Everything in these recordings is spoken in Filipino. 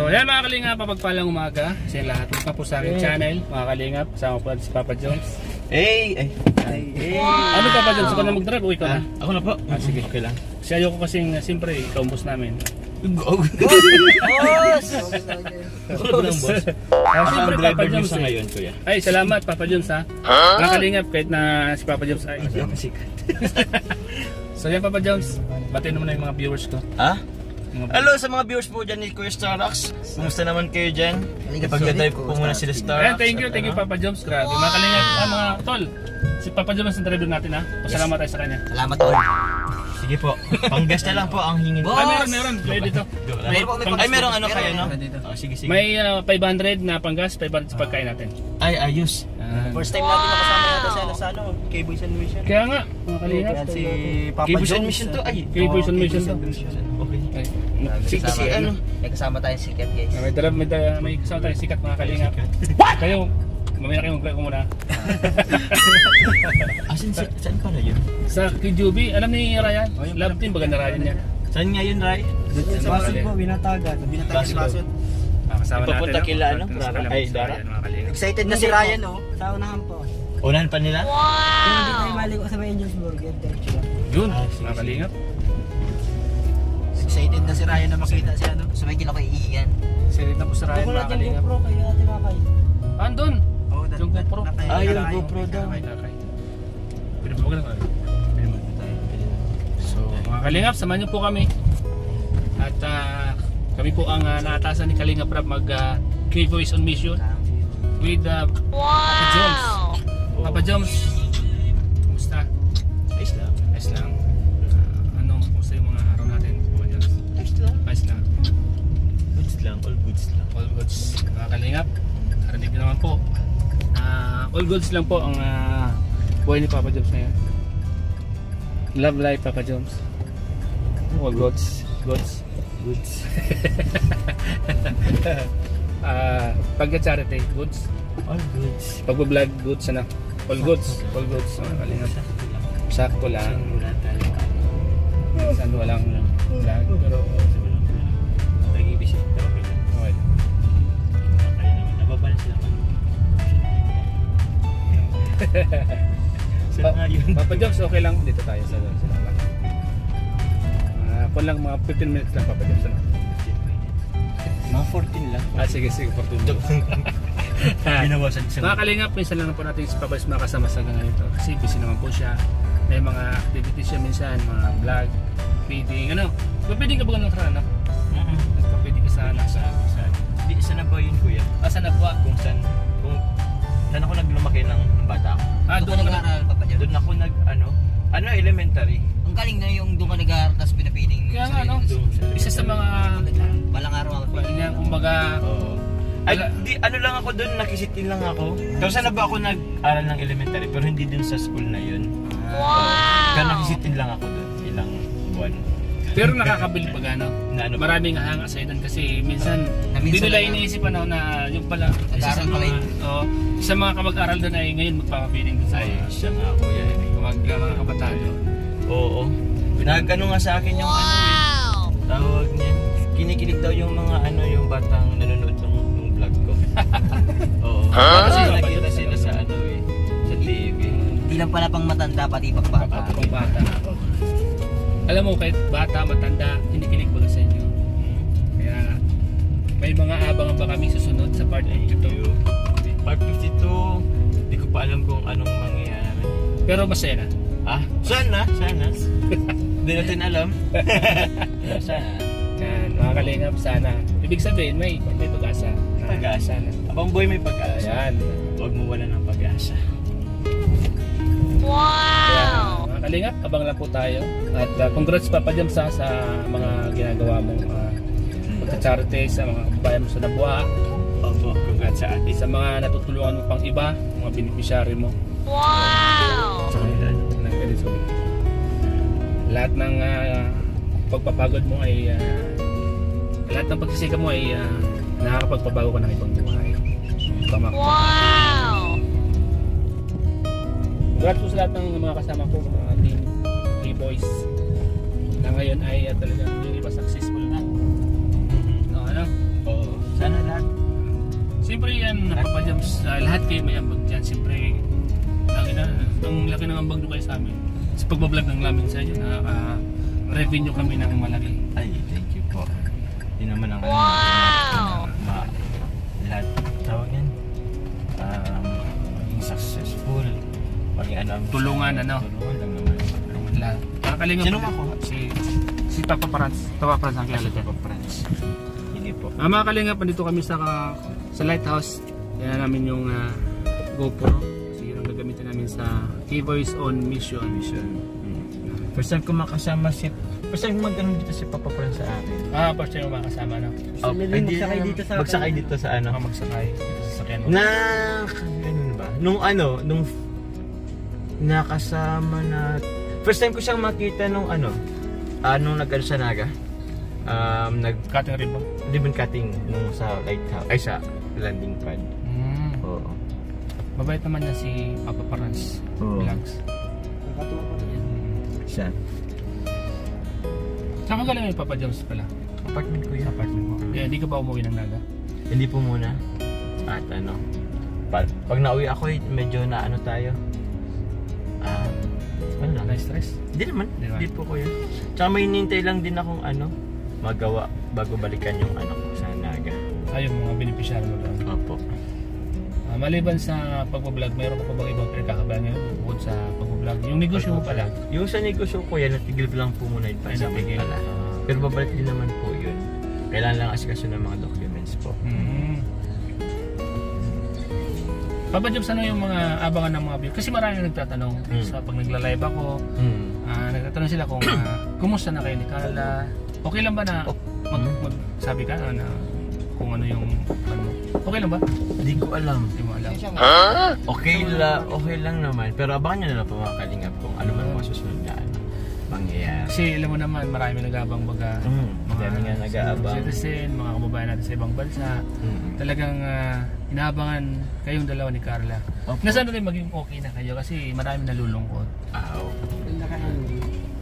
yan mga kalingap, papagpalang umaga sa lahat. Punta po sa aking channel, mga kalingap. Kasama po si Papa Jones. Ano Papa Jones? Ikaw na mag-drive o ikaw na? Ako na po. Sige, okay lang. Kasi ayoko kasing, siyempre, ikaw ang boss namin. Boss! Boss! Siyempre, Papa Jones ngayon, kuya. Ay, salamat Papa Jones ha. Mga kalingap, kahit na si Papa Jones ay. So yan Papa Jones, batiin naman na yung mga viewers ko. Ha? Hello sa mga viewers po dyan ni Kuya Starrox. Kumusta naman kayo dyan? Ipag-drive po muna sila Starrox. Thank you Papa Jones. Grabe. Mga kalingap, mga tol. Si Papa Jones ang driver natin ha. Pasalamat tayo sa kanya. Salamat tol. Sige po. Pang-gas na lang po ang hingin ko. Meron. Play dito. Ay, merong ano kayo, no? Sige. May 500 na panggas, 500 sa pagkain natin. Ay, ayos. First time natin nakasama natin sa ano, K-Boys and Mission. Kaya nga, mga kalingap. Si Papa K-Boys and Jones. Mission to. Ay, K-Boys and Mission to. Okay. Si ano? May kasama tayong sikat guys. May kasama tayong sikat mga kalingap. Kayo, mamaya kayo mag-break ko muna. Saan pala yun? Sa Kijubi, alam ni Ryan? Love team, baga na Ryan niya. Saan nga yun, Ray? Sa Basod po, binatagan. Binatagan si Basod. Kasama natin. Ipapunta kila ano? Ay, Dara? Excited na si Ryan oh. Sa unahan po. Unahan pa nila? Hindi tayo maligo sa may Angel's Burger. Yun, mga kalingap. Excited na si Ryan na makita si ano. Sa may kilo kay Ian. Sirit na po sa Ryan, mga kalingap. GoPro kayo natin nakay. Andun! Yung GoPro. Yung GoPro daw. Pinapagalan ka. So, mga kalingap, samahan niyo po kami. At kami po ang naatasan ni Kalingap Rap mag K-Boys on Mission with Papa Jones. Papa Jones, kumusta? Ayos lang. Ayos lang. Kumusta yung mga araw natin, Papa Jones? Ayos lang. Ayos lang. Goods lang. All goods lang. All goods. Mga Kalingap, narinig niyo naman po. All goods lang po ang buhay ni Papa Jones ngayon. Love life, Papa Jones. All goods. Goods. Pag-charity, goods. All goods. Pag-vlog, goods ano. All goods. All goods. Mga kalingap. Sakto lang. Minsan walang vlog. Pero nag-ibig siya. Okay. okay. Kaya naman. Nababalance lang. Saan nga yun? Papa Jones, okay lang. Dito tayo sa lang. Kung lang mga 15 minutes lang Papa Jones. Mga 14 lang. Sige, 14 minutes. Binawasan siya. Mga kalingap, minsan lang po natin si Papa Jones makasama sa ganito. Kasi busy naman po siya. May mga activities siya minsan, mga vlog, feeding, ano. Feeding ka ba ng karana? Nagpa-feeding ka sana sa Di isa na ba yun, kuya? saan na po? Kung saan ako naglumaki ng bata ako. Doon ka nag-aaral Papa Jones. Doon ako elementary. Ang galing na yung doon ka nag-aaral tapos pinapiling. Kaya nga no, isa sa mga Balang araw ako. ganyan, kumbaga Ay, lang ako doon, nakisitin lang ako. Pero sana ba ako nag-aral ng elementary pero hindi doon sa school na yun. Kaya nakisitin lang ako doon, ilang buwan. pero nakakabili pag ano, maraming hanga sa doon kasi minsan hindi nila iniisip ano na yung pala isa sa mga sa mga kamag-aral doon ay ngayon magpapapiling doon sa Siya nga kuya. mga kabataan doon. Oo. Nagkano nga sa akin yung tawag niyan. Kinikilig daw yung mga yung batang nanonood ng vlog ko. Oo. Kasi nakita sila sa sa TV. Hindi lang pala pang matanda pati pang bata. Pang bata. Alam mo kahit bata, matanda, kinikilig ko sa inyo. Kaya may mga abangan pa kami susunod sa part 52. Part 52, hindi ko pa alam kung anong mangyayari. Pero masaya na. Sana. Hindi natin alam. Sana. Yan, mga kalingap, sana. Ibig sabihin, may pag-asa. Pag-asa na. Abang boy may pag-asa. Yan. Huwag mo wala ng pag-asa. Kaya, mga kalingap, abang lang po tayo. At congrats Papa Jones sa mga ginagawa mong pagka-charity sa mga kababayan mo sa Nabua. Opo, congrats sa atin. Sa mga natutulungan mo pang iba, mga beneficiary mo. Sa kanila, ng ganito. Lahat ng pagpapagod mo ay lahat ng pagsisikap mo ay nakakapagpabago ka ng ibang buhay. Congrats po sa lahat ng mga kasama ko, mga team K-Boys na ngayon ay talagang hindi pa successful na. No, ano? Oo. Siyempre yan, Papa-Jams, lahat kayo may ambag dyan. Siyempre, ang laki ng ambag nyo kayo sa amin. Sa pagbablog ng namin sa inyo, revenue kami ng malaki. Ay, thank you po. Yun naman ang lahat tawag yan. Maging successful. Maging Tulungan lang naman. Lahat. Nakakalingan Sino po ako? Si Papa Franz. Papa Franz ang kilala dyan. Friends. Hindi po. Mga kalingap, nandito kami sa Lighthouse. Yan namin yung GoPro. Kasi yun ang gagamitin namin sa K-Boys on Mission. First time ko makasama first time mag-ano dito si Papa Franz sa akin. First time mo makasama, no? Magsakay dito sa magsakay dito sa ano. Magsakay dito sa sakyan mo. Ganun ba? Nung nakasama na first time ko siyang makita nung nung nag-ano sa Naga. Cutting ribbon. Ribbon cutting nung sa lighthouse ay sa landing pad. Oo. Mabait naman niya si Papa Franz Vlogs. Nakatuwa pa rin. Siya. Saan ka galing may Papa-Jams pala? Apartment ko yun. Apartment mo. Kaya hindi ka ba umuwi ng Naga? Hindi po muna. At pag nauwi ako medyo na tayo. Ano lang? Na-stress? Hindi naman. Hindi po ko yun. Tsaka may hinintay lang din akong magawa bago balikan yung ko sa Naga. Yung mga beneficiary mo doon. Opo. Maliban sa pag-vlog, mayroon ka pa bang ibang pinagkakabayan ngayon bukod sa pag-vlog? Yung negosyo mo pala? Yung sa negosyo ko yan, natigil lang po muna yung natigil. Pero babalik din naman po yun. Kailangan lang asikaso ng mga documents po. Papa-Jams, ano yung mga abangan ng mga view? Kasi marami nagtatanong. So pag nagla-live ako, nagtatanong sila kung kumusta na kayo ni Carla? Okay lang ba na magsabi ka na kung ano yung okay lang ba? Hindi ko alam. Hindi mo alam. Okay lang naman. Pero abangan nyo na lang po mga kalingap kung ano man mga susunod na mangyayari. Kasi alam mo naman, marami nag-aabang baga. Dami nga nag-aabang. Citizen, mga kababayan natin sa ibang bansa. Talagang inaabangan kayong dalawa ni Carla. Nasaan na rin maging okay na kayo kasi marami nalulungkot.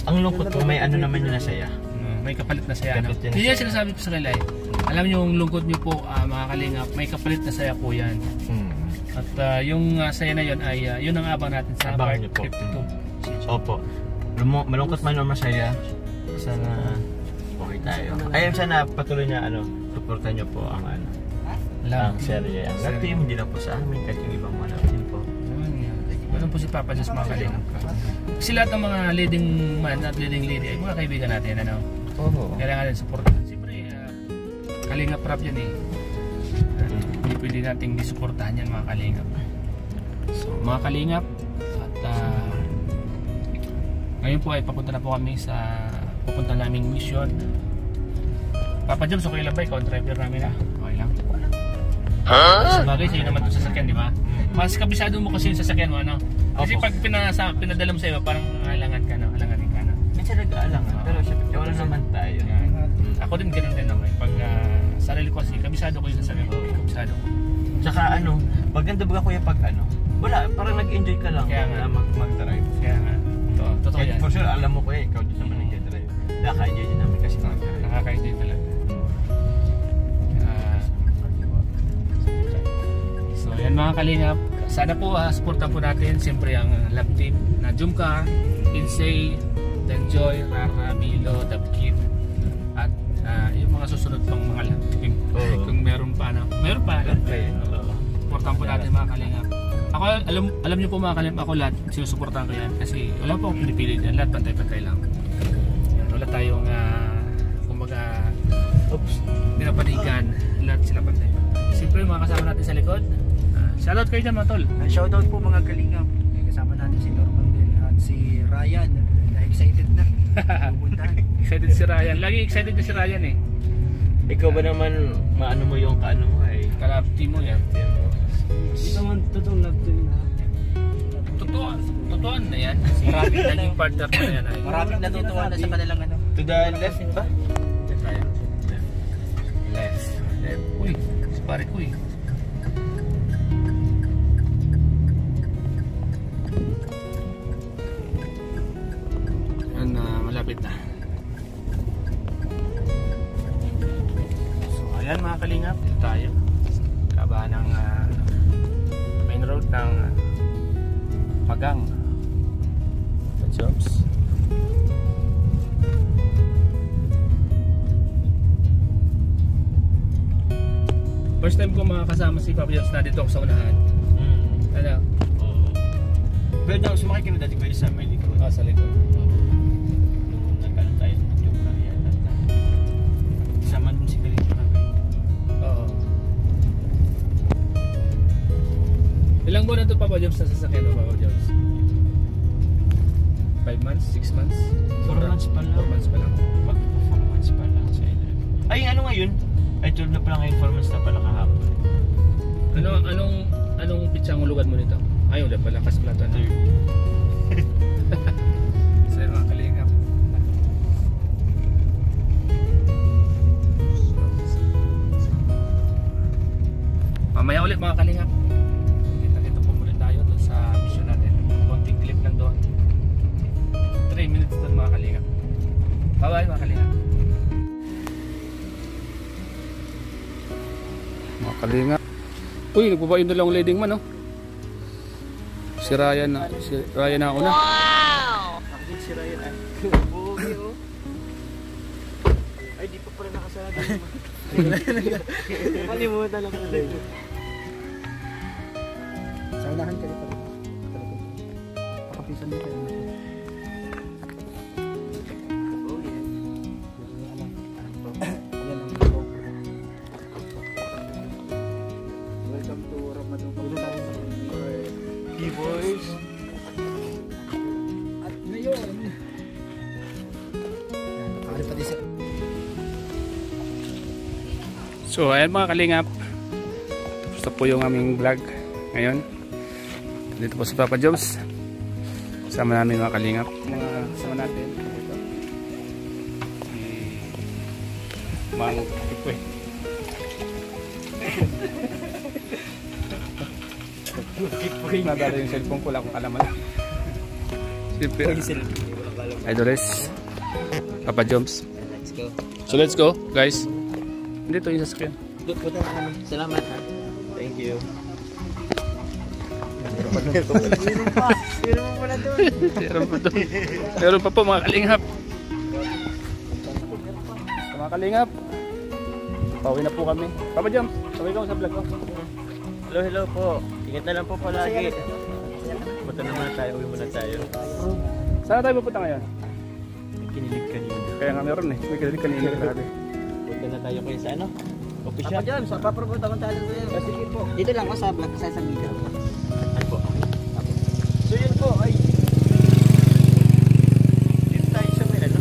Ang lungkot po, may naman yun na saya. May kapalit na saya. Hindi yan sinasabi ko sa kanila eh. Alam niyo yung lungkot niyo po mga kalingap, may kapalit na saya po yan. At yung saya na yun ay yun ang abang natin sa part 52. Opo. Malungkot man o masaya, sana okay tayo. Ayun, sana patuloy na suportahan niyo po ang ang serye. Ang love team, hindi lang po sa amin, kahit yung ibang mga love team po. Ganun po si Papa Diyos mga kalingap. Kasi lahat ng mga leading man at leading lady ay mga kaibigan natin, kailangan din suportahan. Siyempre, kalingap rap yan eh. Hindi pwede nating disuportahan yan mga kalingap. So mga kalingap, at ngayon po ay papunta na po kami sa pupunta naming mission. Papa James, okay lang ba? Ikaw ang driver namin okay lang? Sabagay sa'yo naman ito sasakyan, di ba? Mas kabisado mo kasi yung sasakyan mo, Kasi pag pinadala mo sa iyo, parang alangan ka, alanganin ka, Minsan nag-aalangan, pero syempre wala naman tayo. Ako din ganun din pag sarili ko kasi, kabisado ko yung sasakyan ko, kabisado ko. Tsaka maganda ba kuya pag wala, parang nag-enjoy ka lang na mag-drive. Kaya nga, totoo yan. For sure, alam mo kuya, ikaw din naman nag-drive. Nakaka-enjoy din naman kasi mag-drive. Nakaka-enjoy talaga. So yan mga kalingap, sana po supportan po natin siyempre ang love team na Jumcar, Insay, Enjoy, Rara, Milo, Dabkit at yung mga susunod pang mga love team. Kung meron pa meron pa supportan po natin mga kalingap. Ako alam niyo po mga kalingap, ako lahat sinusuportahan ko yan kasi wala po akong pinipili dyan, lahat pantay-pantay lang. Wala tayong kumbaga pinapanigan, lahat sila pantay-pantay. Siyempre mga kasama natin sa likod, shoutout kayo dyan mga tol. Shoutout po mga kalingap. Kasama natin si Norman din at si Ryan. Excited na. Excited si Ryan. Lagi excited na si Ryan eh. Ikaw ba naman maano mo yung kaano mo ay? Kalapti mo yan. Ito man totoong love team na. Totoo na yan. Maraming naging partner na yan ay. Maraming natutuwa na sa kanilang To the left ba? Left. Uy, si pare ko eh. Malapit na. So ayan mga kalingap, dito tayo. Kabahan ng main road ng Pagang. Shops. First time ko makakasama si Papa Jones na dito ako sa unahan. Ano? Oo. Pero daw, sumakay kami dati kayo sa may likod. Sa likod. Nung nagkano tayo ng joke na yata. Isama dun si Kalito na kayo. Oo. Ilang buwan na ito Papa Jones sa sasakyan mo Papa Jones? 5 months? 6 months? 4 months pa lang. 4 months pa lang. 4 months pa lang sa ina. Ay, ano ngayon? Ay, 12 na pa lang ngayon, 4 months na pala kahapon. Anong pitsang hulugan mo nito? Ayaw na pala, kasplatan na. Sir, mga kalingap. Mamaya ulit mga kalingap. Kita po muli tayo doon sa mission natin. Konting clip lang doon. 3 minutes doon mga kalingap. Bye-bye mga kalingap. Mga kalingap. Uy, nagbabayin na lang ang leading man, oh. Si Ryan na ako na. Wow! Nakakit si Ryan ay. Bugi, oh. Ay, di pa pala nakasala dito. Nakalimutan lang pala dito. Sa unahan ka dito. Pakapisan dito. Oh, yeah. Welcome to Ramadan. Boys. At ngayon, nakakali pa din siya. So ayan mga kalingap, gusto po yung aming vlog ngayon. Dito po sa Papa Jones. Sama namin mga kalingap. Mga kasama natin dito. Si Mang Tikwe. Nadala yung cellphone ko, wala akong kalaman. Idoles Papa Jones. Let's go. So let's go guys. Dito yung sasakyan. Salamat ha. Thank you. Meron pa. Meron mo pala doon. Meron pa po mga kalingap. Mga kalingap, pauwi na po kami. Papa Jones, sabay ka sa vlog ko. Hello po. Ingat na lang po palagi. Punta naman tayo, uwi muna tayo. Saan tayo pupunta ngayon? Kinilig kanina. Kaya nga meron eh. May kinilig kanina grabe. Punta na tayo kayo sa ano? Official. Papa Jones, papapunta ko tayo sa'yo. Sige po. Dito lang ako sa vlog, sa video. Ano po? So yun po ay dito tayo sa may ano?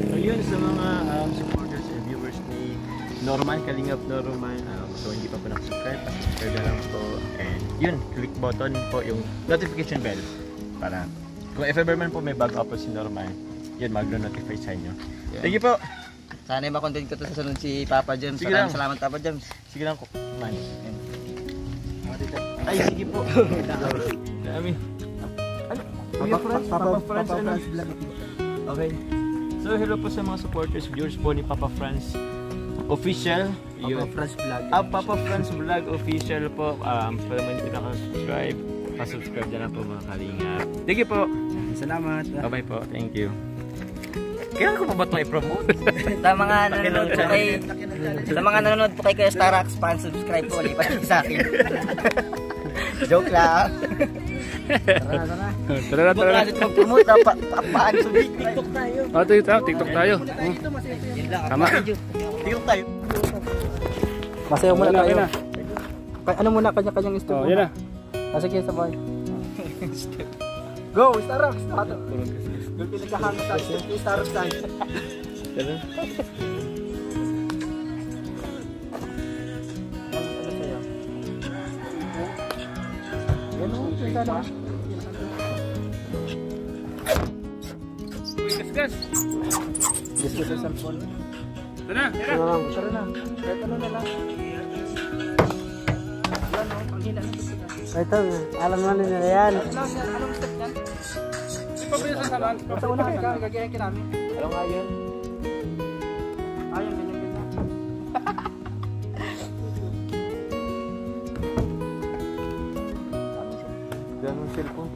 So yun sa mga supporters and viewers ni Norman, Kalingap Norman, so hindi pa po nakasubscribe, subscribe na lang po and yun, click button po yung notification bell para kung if ever man po may bago po si Norman, yun mag-notify sa inyo. Thank you po! Sana yung makontent ko to sa sunod si Papa James. Sige lang. Salamat Papa James. Sige lang ko, man. Ay, sige po. Dami. Ano? Papa France, ano? Okay. So, hello po sa mga supporters, viewers po ni Papa France Official. Papa France Vlog. Papa France Vlog Official po. Para man hindi nakasubscribe, pasubscribe na lang po mga kalingap. Thank you po. Salamat. Bye-bye po. Thank you. Kailan ko pa ba ito i-promote? Sa mga nanonood po kay Kuya Starax, pan-subscribe po, lipat sa akin. Joke lang. Tara. Huwag natin mag-promote, paan sa TikTok tayo. TikTok tayo. Tama. TikTok tayo. Masayaw muna Wala, tayo. yun na. Ano muna, kanya-kanyang step. Yan na. Sige, sabay. Go, Starax! Doon pinagkahangin sa step ni Starax tayo. Tara. Yan o, pinagkahangin na. Gas. Gusto sa cellphone. Tara. Tara na. Kahit ano na lang. Yan o, panghila na. Ito, alam na nila yan. Anong step yan? Pabili sa salon. Sa unahan ka, gagayahin ka namin. Ano nga yun?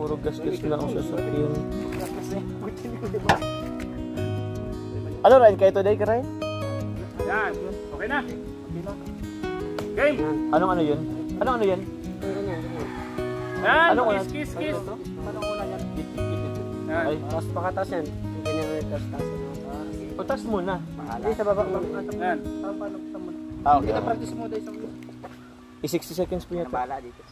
puro gas-gas na ang sasakyan. Ano Ryan, kayo today ka Ryan? Yan, okay na. Game! Anong ano yun? Anong ano yan? Yan, Anong una? kiss. Anong una yan? Yan. Ay, Tapos pakatas yan. Ganyan ulit, tapos taas. patas muna. Hindi, sa baba. Yan. Ah, okay. Practice mo dahil sa mga. 60 seconds po yata. Bala dito.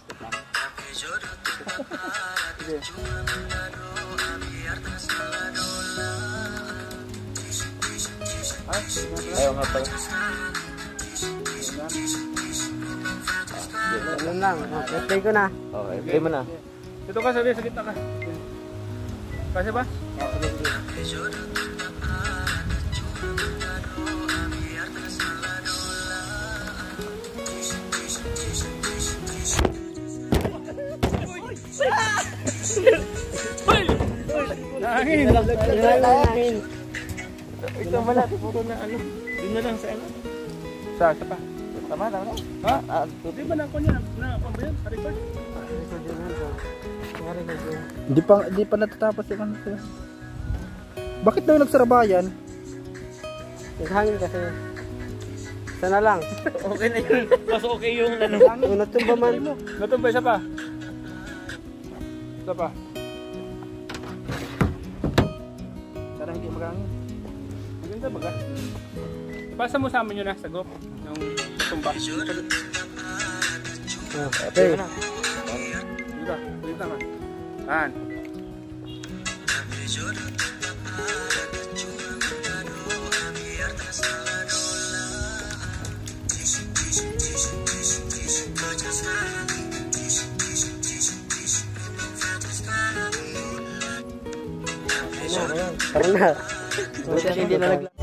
Ayaw nga pala. Ganun lang. Play ko na. Okay, play mo na. Dito ka, sabi, sa gitna ka. Kasi ba? Nangin! Nangin. Ito wala, puro na ano. Doon na lang sa ano. Sa pa? Tama. Ha? Di ba na ako niya? Na ako ba yan? Sa record? Di pa natatapos yung ano sa'yo. Bakit daw nagsarabayan? Naghangin kasi. Sana lang. Okay na yun. Mas okay yung ano. Kung natumba man. Natumba, isa pa. Isa pa. Parang hindi magangin. Maganda ba ka? Ipasa mo sa amin yun na, sagop. Yung natumba. Okay. Dito, dito nga. Yan. Tara na. Buti hindi na nagla.